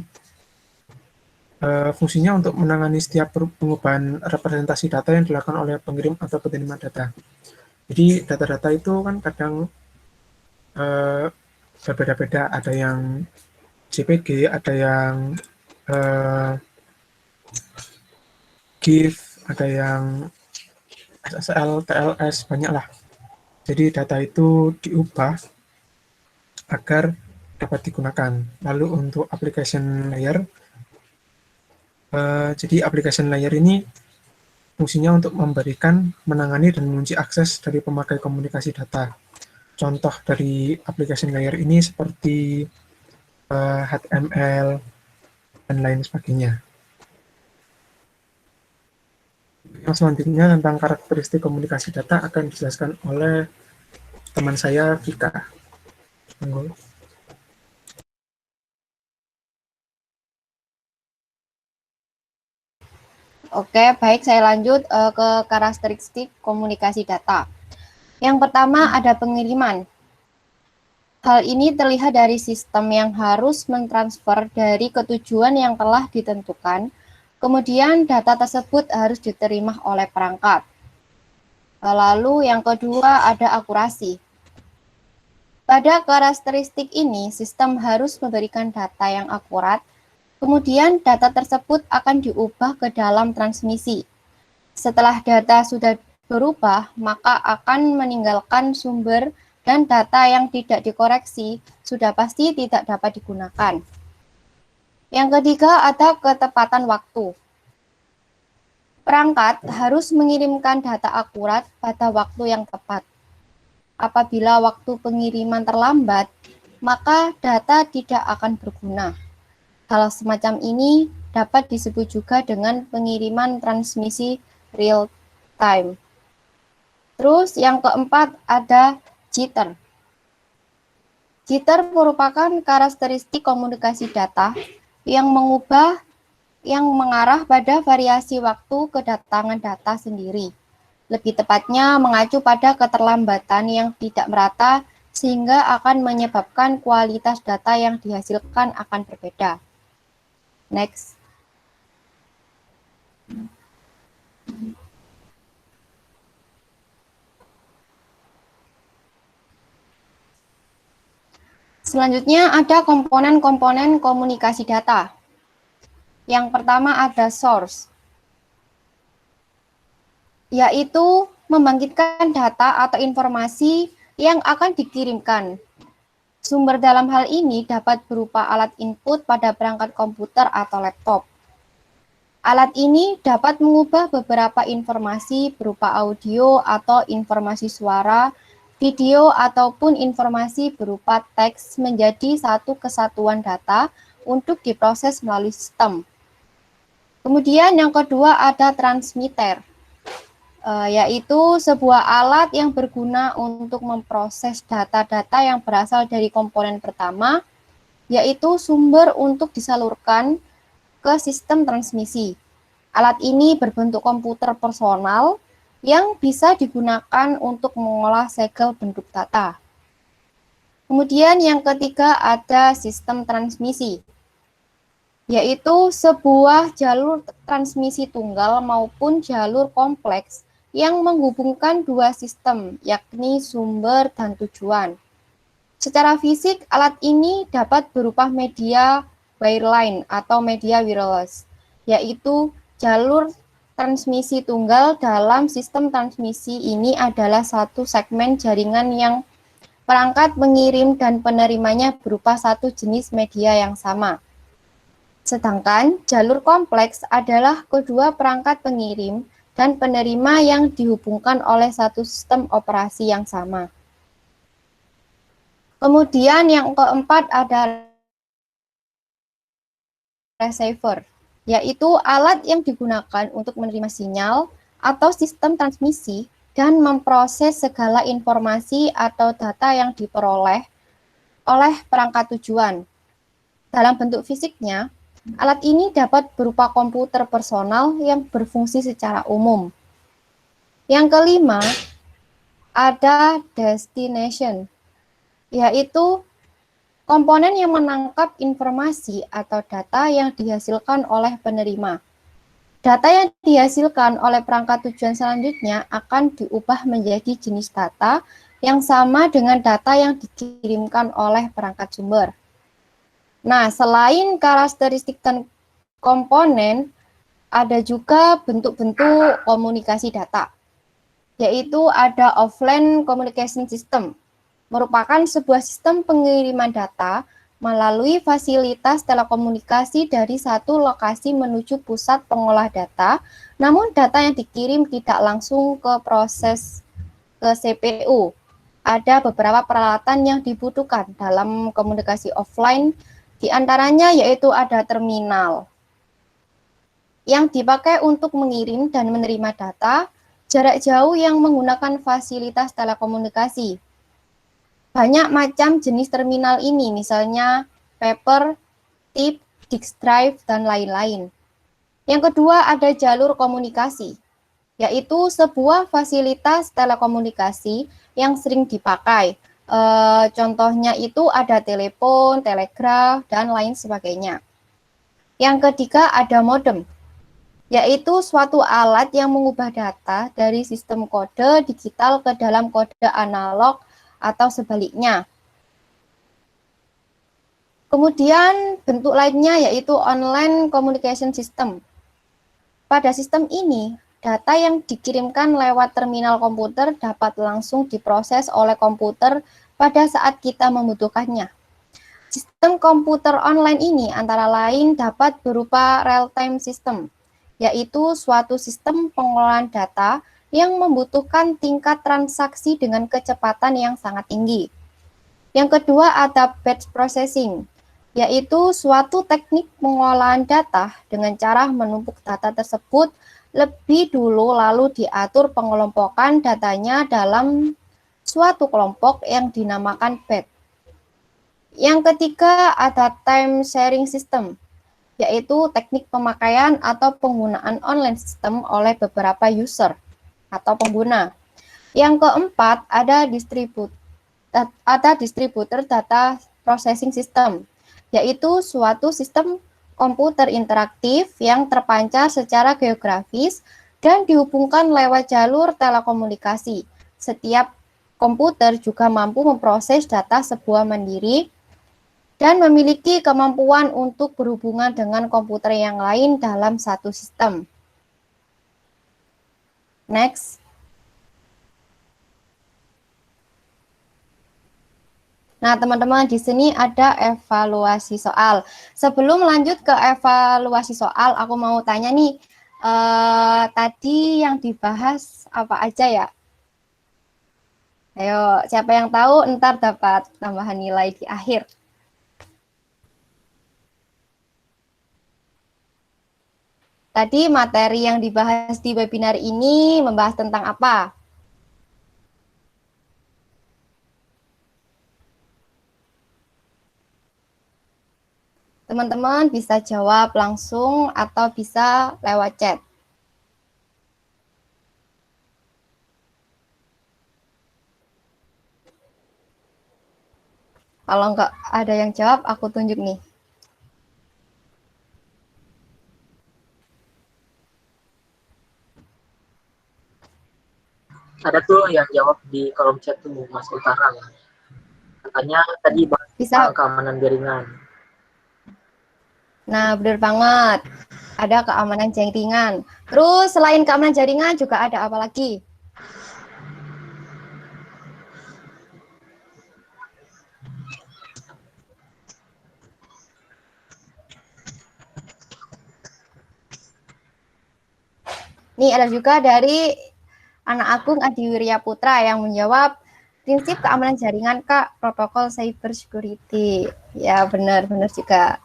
fungsinya untuk menangani setiap pengubahan representasi data yang dilakukan oleh pengirim atau penerima data. Jadi data-data itu kan kadang berbeda-beda, ada yang JPG, ada yang GIF, ada yang SSL, TLS, banyak lah. Jadi data itu diubah agar dapat digunakan. Lalu untuk application layer, jadi application layer ini fungsinya untuk memberikan, menangani, dan mengunci akses dari pemakai komunikasi data. Contoh dari application layer ini seperti HTML, dan lain sebagainya. Yang selanjutnya tentang karakteristik komunikasi data akan dijelaskan oleh teman saya, Vika. Tunggu. Oke, baik, saya lanjut ke karakteristik komunikasi data. Yang pertama ada pengiriman. Hal ini terlihat dari sistem yang harus mentransfer dari ketujuan yang telah ditentukan, kemudian data tersebut harus diterima oleh perangkat. Lalu yang kedua ada akurasi. Pada karakteristik ini, sistem harus memberikan data yang akurat, kemudian data tersebut akan diubah ke dalam transmisi. Setelah data sudah berubah, maka akan meninggalkan sumber dan data yang tidak dikoreksi sudah pasti tidak dapat digunakan. Yang ketiga ada ketepatan waktu. Perangkat harus mengirimkan data akurat pada waktu yang tepat. Apabila waktu pengiriman terlambat, maka data tidak akan berguna. Hal semacam ini dapat disebut juga dengan pengiriman transmisi real time. Terus yang keempat ada jitter. Jitter merupakan karakteristik komunikasi data yang mengarah pada variasi waktu kedatangan data sendiri. Lebih tepatnya mengacu pada keterlambatan yang tidak merata sehingga akan menyebabkan kualitas data yang dihasilkan akan berbeda. Next. Selanjutnya ada komponen-komponen komunikasi data. Yang pertama ada source, yaitu membangkitkan data atau informasi yang akan dikirimkan. Sumber dalam hal ini dapat berupa alat input pada perangkat komputer atau laptop. Alat ini dapat mengubah beberapa informasi berupa audio atau informasi suara, video, ataupun informasi berupa teks menjadi satu kesatuan data untuk diproses melalui sistem. Kemudian yang kedua ada transmitter, yaitu sebuah alat yang berguna untuk memproses data-data yang berasal dari komponen pertama, yaitu sumber untuk disalurkan ke sistem transmisi. Alat ini berbentuk komputer personal yang bisa digunakan untuk mengolah segel bentuk data. Kemudian yang ketiga ada sistem transmisi, yaitu sebuah jalur transmisi tunggal maupun jalur kompleks yang menghubungkan dua sistem, yakni sumber dan tujuan. Secara fisik, alat ini dapat berupa media wireline atau media wireless, yaitu jalur transmisi tunggal dalam sistem transmisi ini adalah satu segmen jaringan yang perangkat pengirim dan penerimanya berupa satu jenis media yang sama. Sedangkan jalur kompleks adalah kedua perangkat pengirim dan penerima yang dihubungkan oleh satu sistem operasi yang sama. Kemudian yang keempat ada receiver, yaitu alat yang digunakan untuk menerima sinyal atau sistem transmisi dan memproses segala informasi atau data yang diperoleh oleh perangkat tujuan. Dalam bentuk fisiknya, alat ini dapat berupa komputer personal yang berfungsi secara umum. Yang kelima, ada destination, yaitu komponen yang menangkap informasi atau data yang dihasilkan oleh penerima. Data yang dihasilkan oleh perangkat tujuan selanjutnya akan diubah menjadi jenis data yang sama dengan data yang dikirimkan oleh perangkat sumber. Nah, selain karakteristik dan komponen, ada juga bentuk-bentuk komunikasi data, yaitu ada offline communication system, merupakan sebuah sistem pengiriman data melalui fasilitas telekomunikasi dari satu lokasi menuju pusat pengolah data, namun data yang dikirim tidak langsung ke proses ke CPU. Ada beberapa peralatan yang dibutuhkan dalam komunikasi offline, di antaranya yaitu ada terminal yang dipakai untuk mengirim dan menerima data jarak jauh yang menggunakan fasilitas telekomunikasi. Banyak macam jenis terminal ini, misalnya paper, tip, disk drive, dan lain-lain. Yang kedua ada jalur komunikasi, yaitu sebuah fasilitas telekomunikasi yang sering dipakai Contohnya itu ada telepon, telegraf, dan lain sebagainya. Yang ketiga ada modem, yaitu suatu alat yang mengubah data dari sistem kode digital ke dalam kode analog atau sebaliknya. Kemudian bentuk lainnya yaitu online communication system. Pada sistem ini, data yang dikirimkan lewat terminal komputer dapat langsung diproses oleh komputer pada saat kita membutuhkannya. Sistem komputer online ini antara lain dapat berupa real-time system, yaitu suatu sistem pengolahan data yang membutuhkan tingkat transaksi dengan kecepatan yang sangat tinggi. Yang kedua ada batch processing, yaitu suatu teknik pengolahan data dengan cara menumpuk data tersebut lebih dulu lalu diatur pengelompokan datanya dalam suatu kelompok yang dinamakan batch. Yang ketiga ada time sharing system, yaitu teknik pemakaian atau penggunaan online system oleh beberapa user atau pengguna. Yang keempat ada distributor data processing system, yaitu suatu sistem komputer interaktif yang terpancar secara geografis dan dihubungkan lewat jalur telekomunikasi. Setiap komputer juga mampu memproses data sebuah mandiri dan memiliki kemampuan untuk berhubungan dengan komputer yang lain dalam satu sistem. Next. Nah, teman-teman, di sini ada evaluasi soal. Sebelum lanjut ke evaluasi soal, aku mau tanya nih, tadi yang dibahas apa aja ya? Ayo, siapa yang tahu ntar dapat tambahan nilai di akhir. Tadi materi yang dibahas di webinar ini membahas tentang apa? Teman-teman bisa jawab langsung atau bisa lewat chat. Kalau nggak ada yang jawab, aku tunjuk nih. Ada tuh yang jawab di kolom chat tuh Mas Utara ya. Katanya tadi Bisa. keamanan jaringan. Nah, benar banget. Ada keamanan jaringan. Terus selain keamanan jaringan juga ada apa lagi? Nih ada juga dari Anak Agung Adi Wirya Putra yang menjawab prinsip keamanan jaringan Kak, protokol cyber security. Ya benar juga.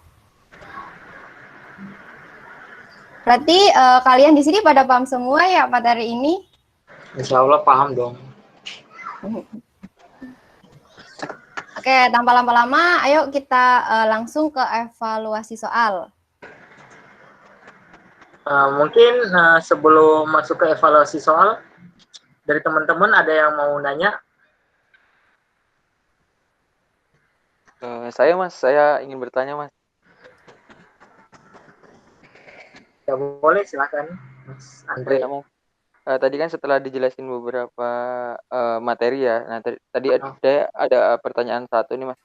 Berarti kalian di sini pada paham semua ya materi ini? Insya Allah paham dong. Oke, tanpa lama-lama, ayo kita langsung ke evaluasi soal. Mungkin sebelum masuk ke evaluasi soal, dari teman-teman ada yang mau nanya? Saya ingin bertanya Mas. Ya boleh, silakan Mas Andre. Tadi kan setelah dijelasin beberapa materi ya, nah tadi ada pertanyaan satu nih Mas.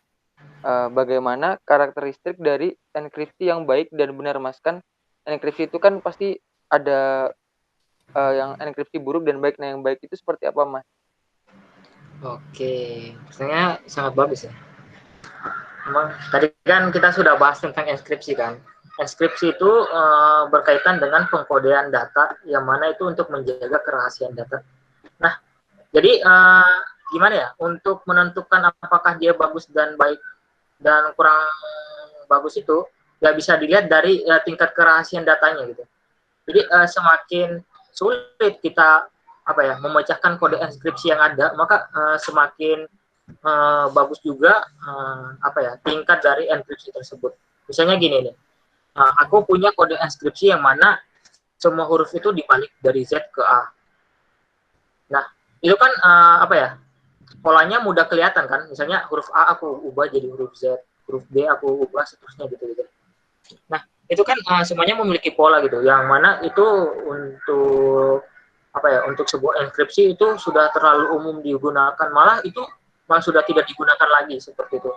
Bagaimana karakteristik dari enkripsi yang baik dan benar Mas? Kan enkripsi itu kan pasti ada yang enkripsi buruk dan baik. Nah yang baik itu seperti apa Mas? Oke, sebenarnya sangat bagus ya. Memang tadi kan kita sudah bahas tentang enkripsi kan. Enkripsi itu berkaitan dengan pengkodean data yang mana itu untuk menjaga kerahasiaan data. Nah, jadi gimana ya untuk menentukan apakah dia bagus dan baik dan kurang bagus itu nggak bisa dilihat dari tingkat kerahasiaan datanya gitu. Jadi semakin sulit kita memecahkan kode enkripsi yang ada, maka semakin bagus juga tingkat dari enkripsi tersebut. Misalnya gini nih, aku punya kode enkripsi yang mana semua huruf itu dibalik dari Z ke A. Nah, itu kan polanya mudah kelihatan kan. Misalnya huruf A aku ubah jadi huruf Z, huruf B aku ubah seterusnya gitu. Nah, itu kan semuanya memiliki pola gitu. Yang mana itu untuk apa ya? Untuk sebuah enkripsi itu sudah terlalu umum digunakan. Malah sudah tidak digunakan lagi seperti itu.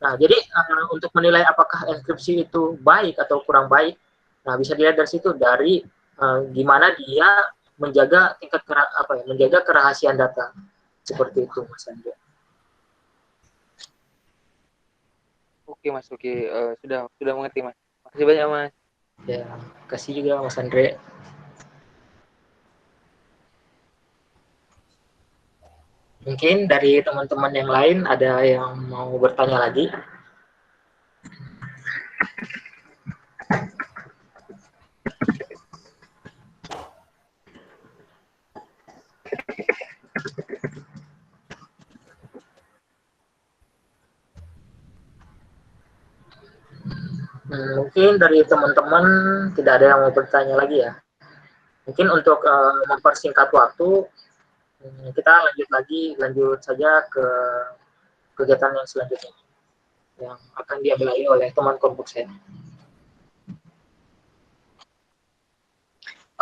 Nah, jadi untuk menilai apakah enkripsi itu baik atau kurang baik, nah bisa dilihat dari situ dari gimana dia menjaga menjaga kerahasiaan data seperti itu, Mas Andre. Oke Mas, oke, sudah mengerti Mas. Makasih banyak Mas. Ya, kasih juga Mas Andre. Mungkin dari teman-teman yang lain ada yang mau bertanya lagi? Mungkin dari teman-teman tidak ada yang mau bertanya lagi ya. Mungkin untuk mempersingkat waktu, kita lanjut saja ke kegiatan yang selanjutnya yang akan diambil oleh teman kelompok saya.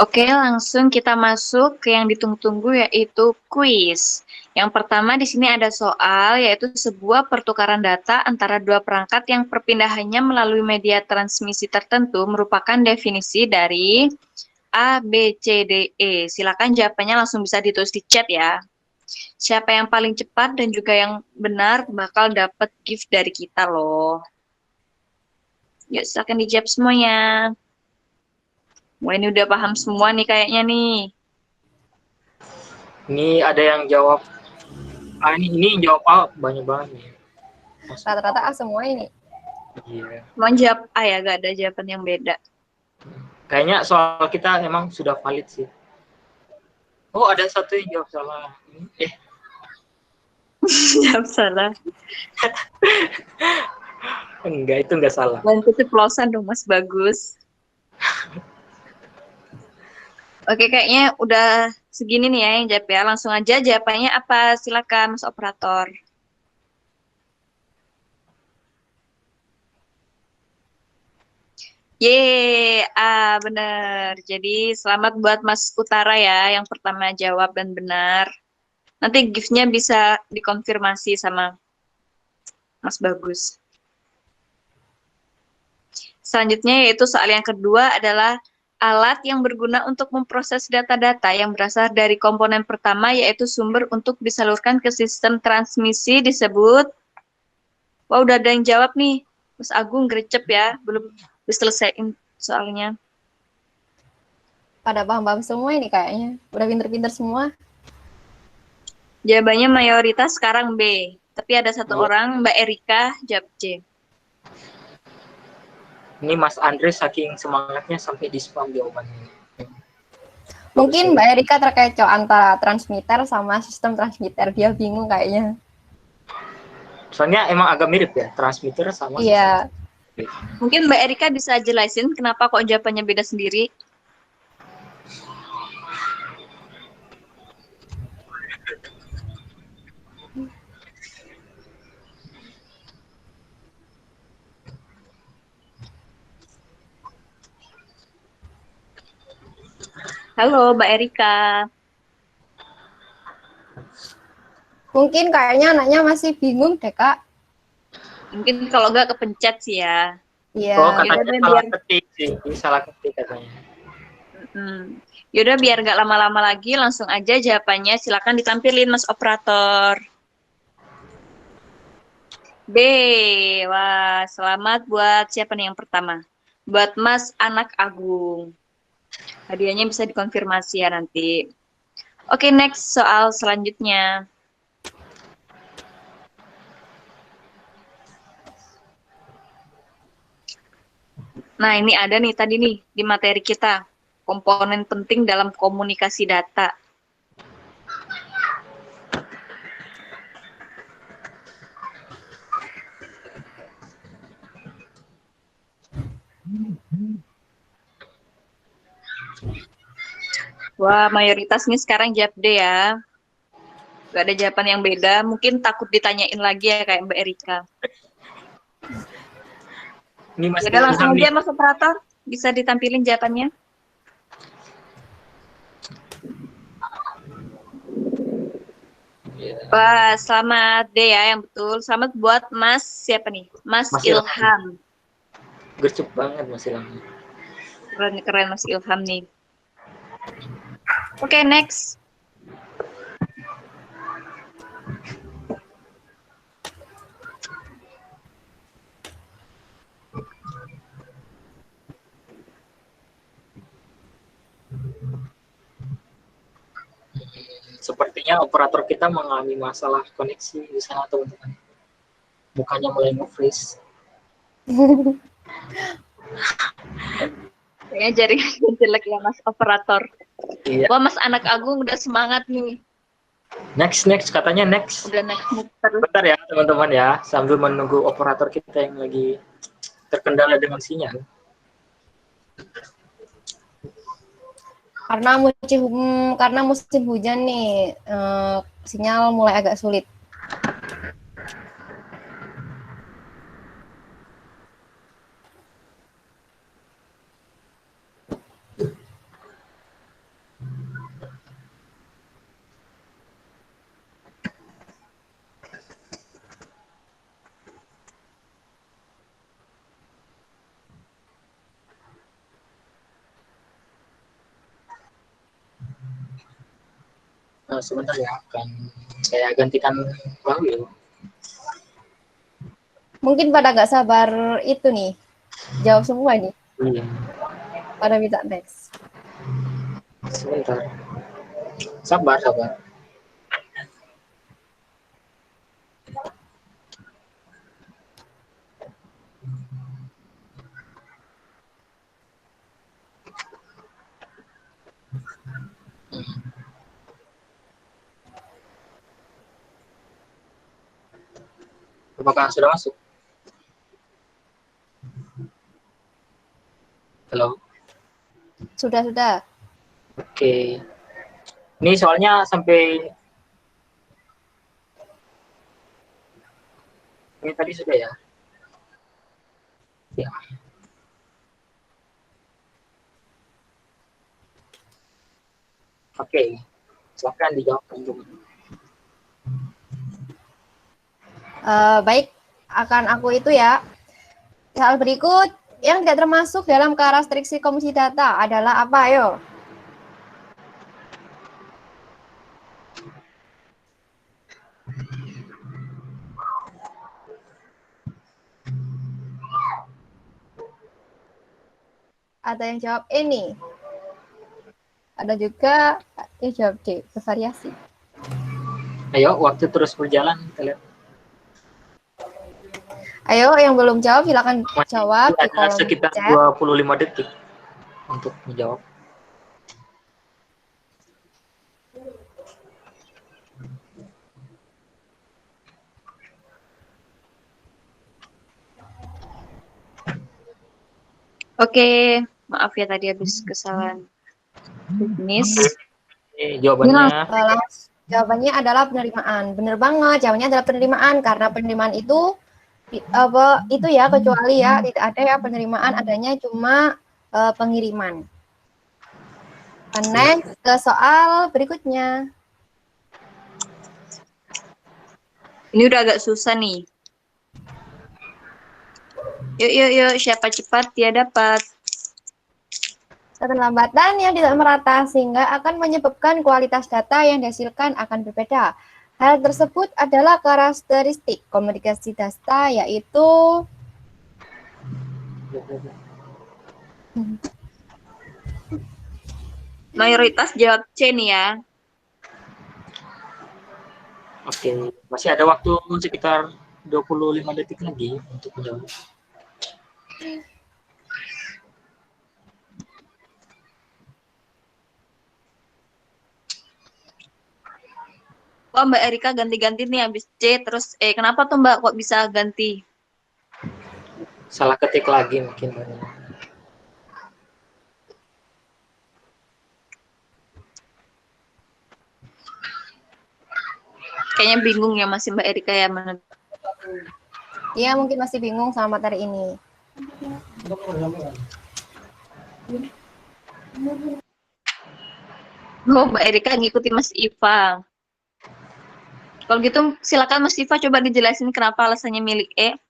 Oke, langsung kita masuk ke yang ditunggu-tunggu yaitu kuis. Yang pertama di sini ada soal yaitu sebuah pertukaran data antara dua perangkat yang perpindahannya melalui media transmisi tertentu merupakan definisi dari A, B, C, D, E. Silakan jawabannya langsung bisa ditulis di chat ya. Siapa yang paling cepat dan juga yang benar bakal dapat gift dari kita loh. Yuk, silakan dijawab semuanya. Wah, ini udah paham semua nih kayaknya nih. Ini ada yang jawab ini jawab A banyak banget nih. Rata-rata A semua ini. Iya. Mau jawab A ya, gak ada jawaban yang beda. Kayaknya soal kita emang sudah valid sih. Oh, ada satu yang jawab salah. Jawab salah. Enggak, itu enggak salah. Dan keceplosan dong Mas, bagus. Oke, kayaknya udah segini nih ya yang jawab ya. Langsung aja jawabannya apa? Silakan Mas Operator. Yeay, benar. Jadi selamat buat Mas Utara ya, yang pertama jawab dan benar. Nanti gift-nya bisa dikonfirmasi sama Mas Bagus. Selanjutnya yaitu soal yang kedua adalah alat yang berguna untuk memproses data-data yang berasal dari komponen pertama yaitu sumber untuk disalurkan ke sistem transmisi disebut. Wah, udah ada yang jawab nih. Mas Agung gercep ya, belum diselesaikan soalnya. Pada paham-paham semua ini kayaknya. Udah pinter-pinter semua. Jawabannya mayoritas sekarang B. Tapi ada satu orang, Mbak Erika, jawab C. Ini Mas Andre saking semangatnya sampai di spam jawabannya. Mungkin Mbak Erika terkecoh antara transmitter sama sistem transmitter. Dia bingung kayaknya. Soalnya emang agak mirip ya, transmitter sama. Iya. Mungkin Mbak Erika bisa jelasin kenapa kok jawabannya beda sendiri? Halo, Mbak Erika. Mungkin kayaknya anaknya masih bingung deh, Kak. Mungkin kalau nggak kepencet sih ya. Iya. Oh, katanya salah ketik sih, salah ketik katanya. Yaudah biar nggak lama-lama lagi, langsung aja jawabannya. Silakan ditampilin Mas Operator. B. Wah, selamat buat siapa nih yang pertama? Buat Mas Anak Agung. Hadiahnya bisa dikonfirmasi ya nanti. Oke, next soal selanjutnya. Nah, ini ada nih tadi nih di materi kita. Komponen penting dalam komunikasi data. Wah, mayoritas nih sekarang jawab D ya. Gak ada jawaban yang beda. Mungkin takut ditanyain lagi ya kayak Mbak Erika. Ini Mas Jadi langsung Ilham aja nih. Mas Operator. Bisa ditampilin jawabannya. Wah, selamat deh ya yang betul. Selamat buat Mas siapa nih? Mas Mas Ilham. Ilham. Gercep banget Mas Ilham. Keren Mas Ilham nih. Oke, next. Sepertinya operator kita mengalami masalah koneksi di sana teman-teman. Mukanya mulai nge-freeze. Kayaknya jaringan jelek ya Mas Operator. Iya. Wah, Mas Anak Agung udah semangat nih. Next katanya next. Udah next terus. Bentar ya teman-teman ya, sambil menunggu operator kita yang lagi terkendala dengan sinyal. Karena musim hujan nih, sinyal mulai agak sulit. Sebentar ya, akan saya gantikan Bahlil. Mungkin pada nggak sabar itu nih, jawab semua nih, Iya, pada minta next. sebentar. Sabar. Apakah sudah masuk? Halo. Sudah. Oke. Ini soalnya sampai ini tadi sudah ya. Ya. Oke. Silakan dijawab teman-teman. Baik, akan aku itu ya. Soal berikut yang tidak termasuk dalam karakteristik komisi data adalah apa? Ayo. Ada yang jawab ini. Ada juga yang jawab D, bervariasi. Ayo, waktu terus berjalan. Kita lihat. Ayo, yang belum jawab silakan jawab di Ada kolom sekitar chat. 25 detik untuk menjawab. Oke, maaf ya tadi habis kesalahan teknis. Jawabannya Jawabannya adalah penerimaan. Benar banget, jawabannya adalah penerimaan karena penerimaan itu ya kecuali ya tidak ada ya penerimaan, adanya cuma pengiriman. Next ke soal berikutnya. Ini udah agak susah nih. Yuk, siapa cepat dia dapat. Keterlambatan yang tidak merata sehingga akan menyebabkan kualitas data yang dihasilkan akan berbeda. Hal tersebut adalah karakteristik komunikasi data, yaitu Mayoritas jawab C nih ya. Oke, masih ada waktu sekitar 25 detik lagi untuk menjawab. Wah, Mbak Erika ganti-ganti nih habis C terus E. Kenapa tuh Mbak kok bisa ganti? Salah ketik lagi mungkin. Kayaknya bingung ya masih Mbak Erika ya. Iya, mungkin masih bingung sama materi ini. Oh, Mbak Erika ngikuti Mas Iva. Kalau gitu silakan Mas Iva coba dijelasin kenapa alasannya milik E.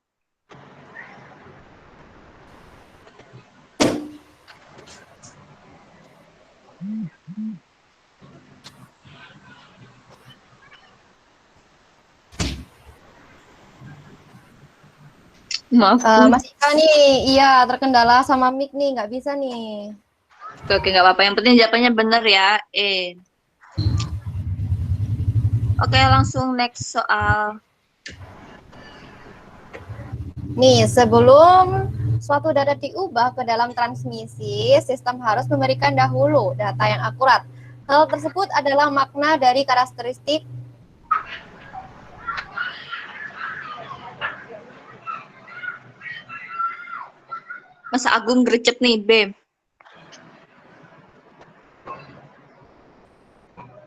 Maaf. Mas Ika nih, iya terkendala sama mic nih, nggak bisa nih. Oke, nggak apa-apa. Yang penting jawabannya benar ya, E. Oke, langsung next soal. Nih, sebelum suatu data diubah ke dalam transmisi, sistem harus memberikan dahulu data yang akurat. Hal tersebut adalah makna dari karakteristik Mas Agung gercep nih, B.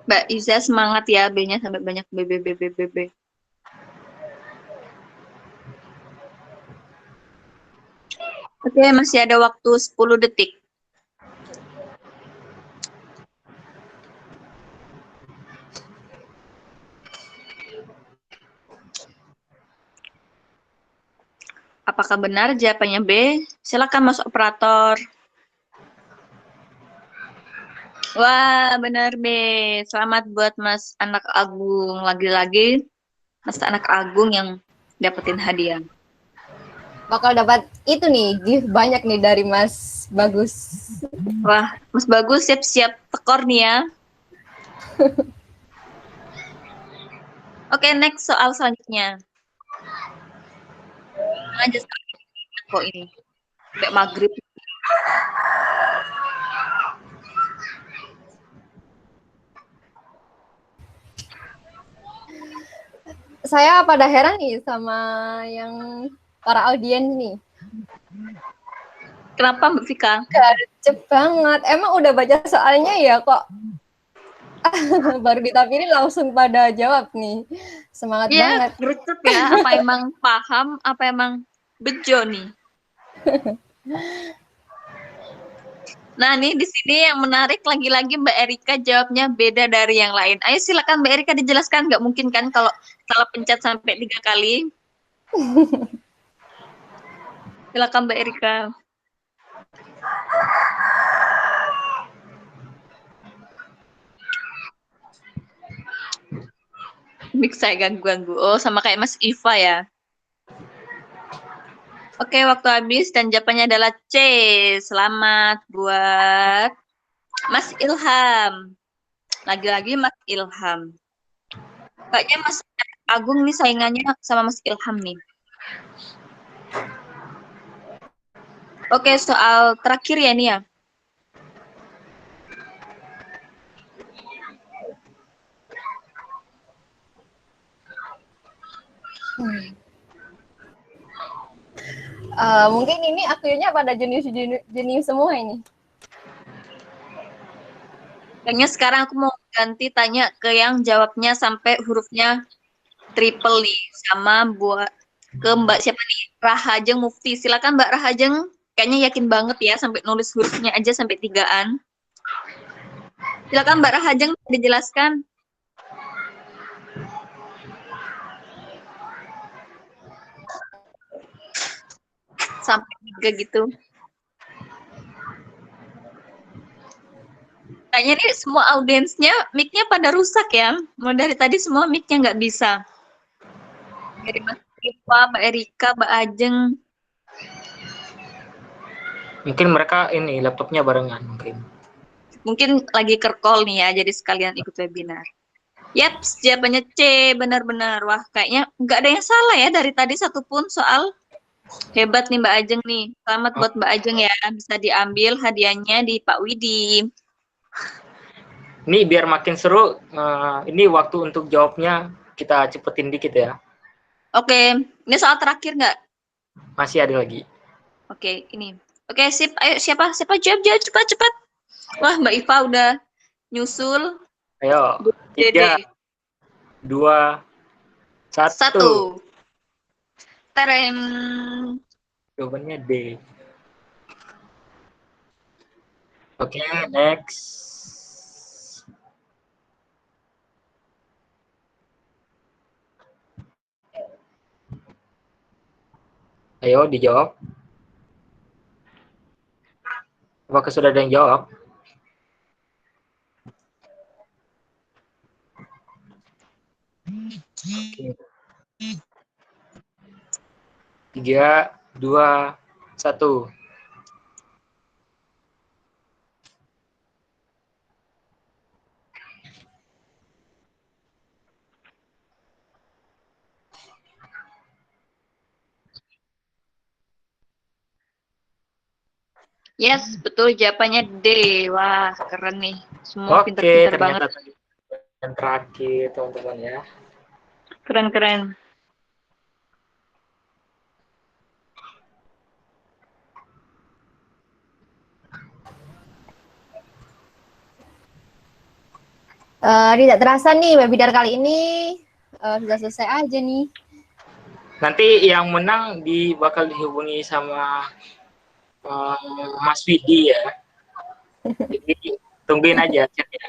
Mbak Iza semangat ya, B-nya sampai banyak B, B, B, B, B, B. Oke, masih ada waktu 10 detik. Apakah benar jawabannya B? Silakan Mas Operator. Wah, benar B. Selamat buat Mas Anak Agung. Lagi-lagi Mas Anak Agung yang dapetin hadiah. bakal dapat itu nih, gift banyak nih dari Mas Bagus. Wah, Mas Bagus siap-siap tekor nih ya. Oke, next soal selanjutnya. Aja kok ini. Sampai maghrib. Saya pada heran nih sama yang para audiens nih. Kenapa Mbak Vika? Gercep banget. Emang udah baca soalnya ya kok baru ditampilin langsung pada jawab nih. Semangat banget. Iya, gercep ya. Apa emang paham? Apa emang bejo nih? Nah, nih di sini yang menarik lagi-lagi Mbak Erika jawabnya beda dari yang lain. Ayo silakan Mbak Erika dijelaskan. Nggak mungkin kan kalau salah pencet sampai 3 kali. Silakan Mbak Erika. Mix saya ganggu-ganggu. Oh, sama kayak Mas Iva ya. Oke, waktu habis dan jawabannya adalah C. Selamat buat Mas Ilham. Lagi-lagi Mas Ilham. Kayaknya Mas Agung nih saingannya sama Mas Ilham nih. Oke, soal terakhir ya nih ya. Mungkin ini akhirnya pada jenius semua ini. Kayaknya sekarang aku mau ganti tanya ke yang jawabnya sampai hurufnya triple nih. Sama buat ke Mbak siapa nih? Rahajeng Mufti. Silakan Mbak Rahajeng. Kayaknya yakin banget ya sampai nulis hurufnya aja sampai 3-an. Silakan Mbak Rahajeng dijelaskan. Sampai 3 gitu. Kayaknya nih semua audiensnya mic-nya pada rusak ya. Mulai dari tadi semua mic-nya nggak bisa. Dari Mas Iva, Mbak Erika, Mbak Ajeng. Mungkin mereka ini laptopnya barengan mungkin. Mungkin lagi kerkol nih ya, jadi sekalian ikut webinar. Yap, jawabannya C, benar-benar. Wah, kayaknya nggak ada yang salah ya dari tadi satupun soal. Hebat nih Mbak Ajeng nih. Selamat buat Mbak Ajeng ya, bisa diambil hadiahnya di Pak Widi. Ini biar makin seru, ini waktu untuk jawabnya kita cepetin dikit ya. Oke, ini soal terakhir nggak? Masih ada lagi. Oke, ini. Oke, sip. Ayo, siapa jawab cepat. Wah, Mbak Iva udah nyusul. Ayo, 3, 2, Satu. 1. Terem. Jawabannya D. Oke, next. Ayo dijawab. Apakah sudah ada yang jawab? Oke. 3, 2, 1. Yes, betul jawabannya D. Wah, keren nih. Semua Oke, pinter-pinter banget. ternyata tadi yang terakhir, teman-teman ya. Keren-keren. Tidak terasa nih webinar kali ini sudah selesai aja nih. Nanti yang menang bakal dihubungi sama Mas Widi ya. Jadi tungguin aja chatnya.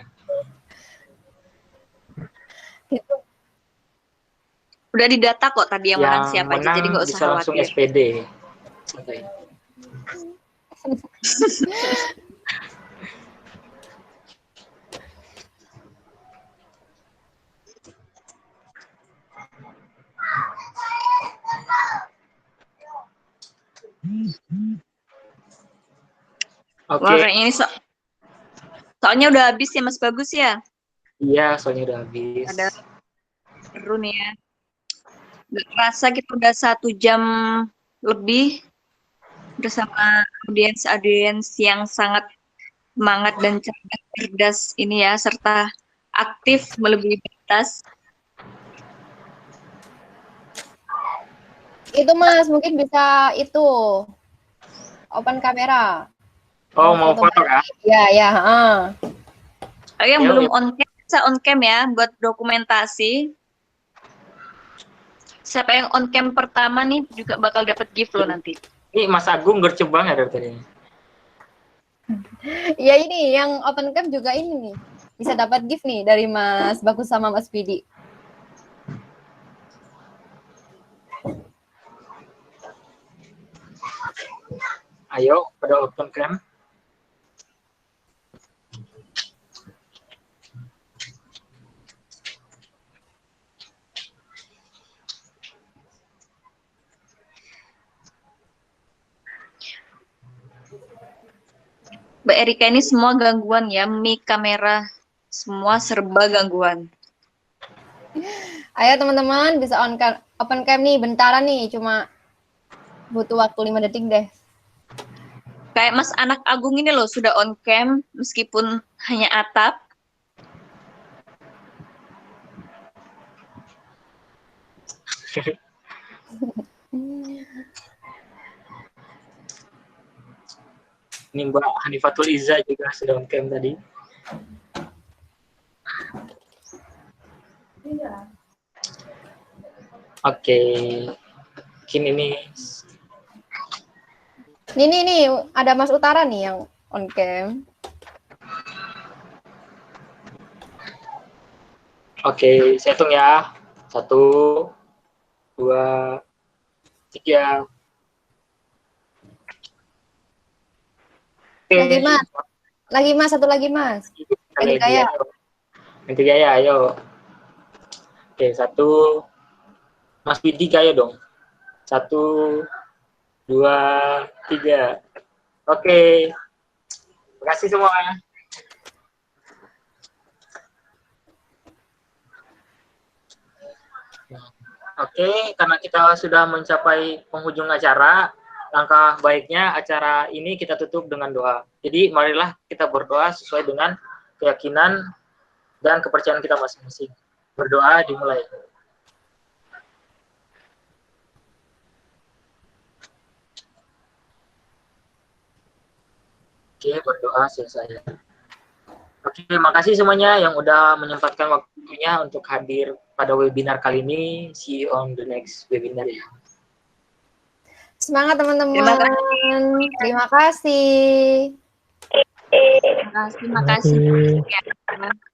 Udah didata kok tadi yang menang siapa aja, jadi nggak usah bisa langsung khawatir. SPD. Santai. Oke. Wah, kayaknya ini soalnya udah habis ya Mas Bagus ya. Iya, soalnya udah habis. Ada seru nih ya. Nggak kerasa kita udah 1 jam lebih bersama audiens yang sangat semangat dan cerdas ini ya, serta aktif melebihi batas. Itu Mas, mungkin bisa itu open kamera. Oh, mau foto kan? Ya. Yang belum on cam bisa on cam ya buat dokumentasi. Siapa yang on cam pertama nih juga bakal dapat gift loh nanti. Ini Mas Agung gercep banget dari tadi. Ya ini yang open cam juga ini nih. Bisa dapat gift nih dari Mas Bagus sama Mas Pidi. Ayo, pada open cam. Mbak Erika ini semua gangguan ya, mic, kamera, semua serba gangguan. Ayo teman-teman bisa open cam nih, bentaran nih, cuma butuh waktu 5 detik deh. Kayak Mas Anak Agung ini loh sudah on cam meskipun hanya atap. Ini Mbak Hanifatul Iza juga sudah on cam tadi. Oke. Mungkin ini. Nih, ada Mas Utara nih yang on cam. Oke, saya hitung ya. 1, 2, 3. Lagi Mas, satu lagi Mas. Kaya. Nanti Gaya, ayo. Oke, 1. Mas Widi Kaya dong. 1, 2, 3. Oke. Terima kasih semua. Oke, karena kita sudah mencapai penghujung acara, langkah baiknya acara ini kita tutup dengan doa. Jadi marilah kita berdoa sesuai dengan keyakinan dan kepercayaan kita masing-masing. Berdoa dimulai. Oke, berdoa selesai. Oke, terima kasih semuanya yang udah menyempatkan waktunya untuk hadir pada webinar kali ini. See you on the next webinar ya. Semangat Terima teman-teman. Terima kasih. Terima kasih. Terima kasih. Ya.